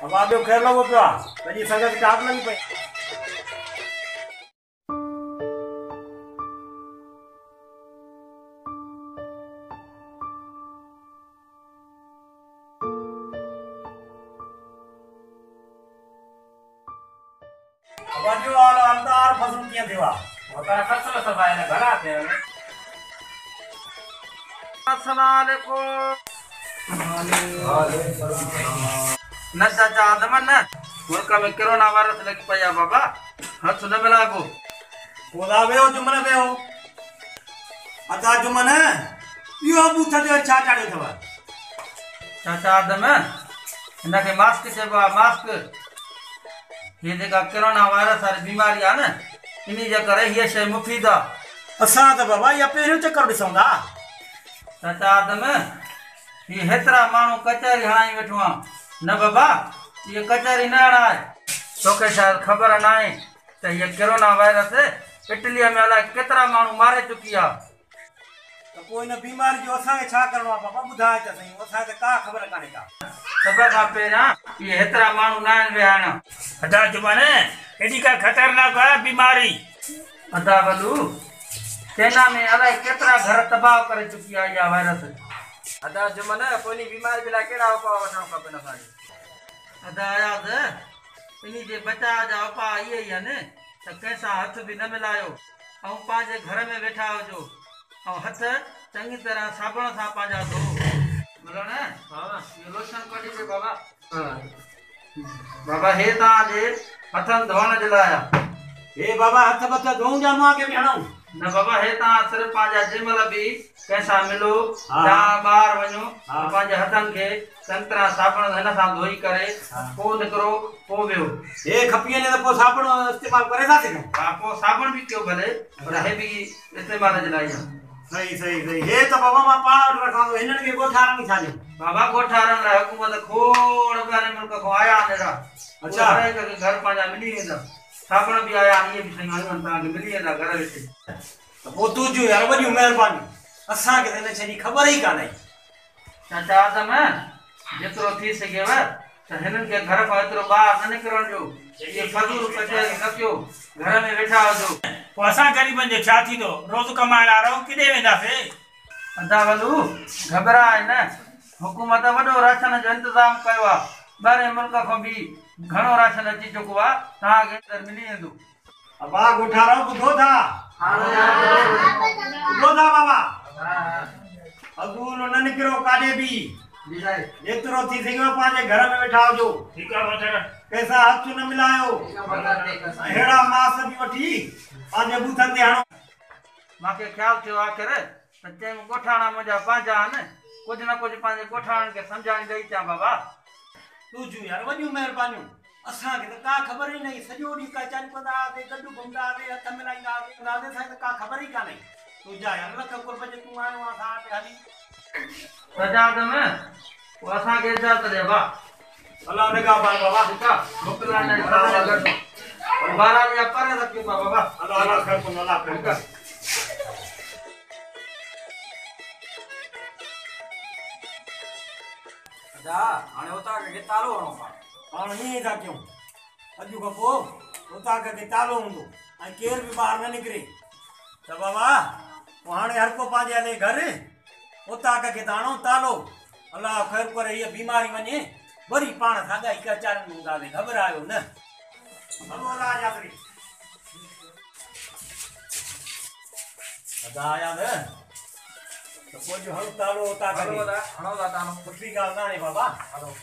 अब आप जो खेल लो पिया वही संगत टाप लगी पई अब जो अलतार फसल किया देवा होता फसल सफाई ने घरा थे अस्सलाम वालेकुम न चाचा आदमन न मुल्क में कोरोना वायरस लगी पया बाबा हथ न मिलागो कोदा वेओ जुमन वेओ अदा जुमन यो बूथ दे छा चाड़े थवा चाचा आदम इनके मास्क से मास्क ये जेका कोरोना वायरस वाली बीमारी आ न इनी जे करे ये शे मुफीद आ असा त बाबा या पेरो चक्कर दिसंदा चाचा आदम ये हेतरा मानू कचहरी हणाई बैठो आ न बाबा ये कचहरी न हणाए तोखे शायद खबर ना है तो ये कोरोना वायरस इटली में अला केतरा मानू मारे चुकी आ तो कोई न बीमारी जो असा के छा करनो बाबा बुधाए त सही असा के का खबर काने का सब का पेरा ये हेतरा मानू ना वेहाना अदा जुमाने एडी का खतरनाक है बीमारी अदा बलू सेना में अला केतरा घर तबाह करे चुकी आ या वायरस अदा जुमाने कोनी बीमारी बिला केड़ा उपाय वठण खपे न साडी अदा याद इनी जे बचा जा उपाय ये ही ने त कैसा हाथ भी न मिलायो औ पाजे घर में बैठा होजो औ हाथ चंगी तरह साबुन सा पाजा धो बोलो ने हां ये लोशन कढी दे बाबा हां बाबा हे ता जे हथन धोण जे लाया हे बाबा हाथ बता धोऊ जा नो के भेणो न बाबा हे ता सिर्फ पाजा जेमल भी कैसा मिलो जा बाहर वणो पाजे हथन के संतरा साबुन हन सा धोई करे को निकरो को वेओ हे खपिए ने पो साबुन इस्तेमाल करे सा थे पो साबुन भी क्यों भले पर हे भी इस्तेमाल जलाई सही सही सही हे तो बाबा मा पाण रखा हिनन के गोठारन छाने बाबा गोठारन ला हुकूमत खोड़ बारे मुल्क को आया नेरा अच्छा हर एक के घर पाजा मिली वेंदा साबुन भी आया ये भी सही आन ता के मिली वेंदा घर वेठे तो पो तू जो यार बड़ी मेहरबानी असा के ने छनी खबर ही का नहीं चाचा आदम जेतरो थी सकेव त हिनन के घर को एतरो बाहर न निकरण जो ये फजूल कचहरी न क्यों घर में बैठा हो जो तो असा गरीबन जे छा थी तो रोज कमाण आ रहो किदे वेंदा से अदा वलू घबराए न हुकूमत वडो राशन जो इंतजाम कयो आ बारे मुल्क को भी घणो राशन अची चुको आ ता के अंदर मिली वेंदो अबा गोठारो बुधो था बुधो था बाबा अगूल न निकरो काडे भी जेतरो थी सके पाजे घर में बैठा हो जो ठीक है बचर कैसा हाथ न मिलायो हेड़ा मास भी वठी पाजे बूथन ते हणो माके ख्याल थियो आखिर सच्चे में गोठाणा मजा पाजा न कुछ न कुछ पाजे गोठाणन के समझाणी दई चा बाबा तू जू यार वडियो मेहरबानी असा के का खबर ही नहीं सजो डी का चान पदा दे गड्डू घुमदा दे हथ मिलाईंदा दे नादे सा का खबर ही का नहीं तू जा यार लख कुल बजे तू आयो आ सा पे हाली सजाद में वो असा के इजाजत दे बा अल्लाह ने का बाबा का मुकला ने कर और बारा या पर रखियो बाबा अल्लाह अल्लाह कर को अल्लाह कर जा आने होता के तालो रो पा हां ही था क्यों अजू को पो होता के तालो हुंदो आ केर भी बाहर न निकरे त बाबा वहाने हर को पाजे ले घर होता के ताणो तालो अल्लाह खैर करे ये बीमारी वने बरी पाण थागा इका चार मुंगा दे घबरायो न हलो राजा श्री अदा याद तो कोई जो हल तालो होता के हलो दा तालो कुछ भी गाल ना रे बाबा हलो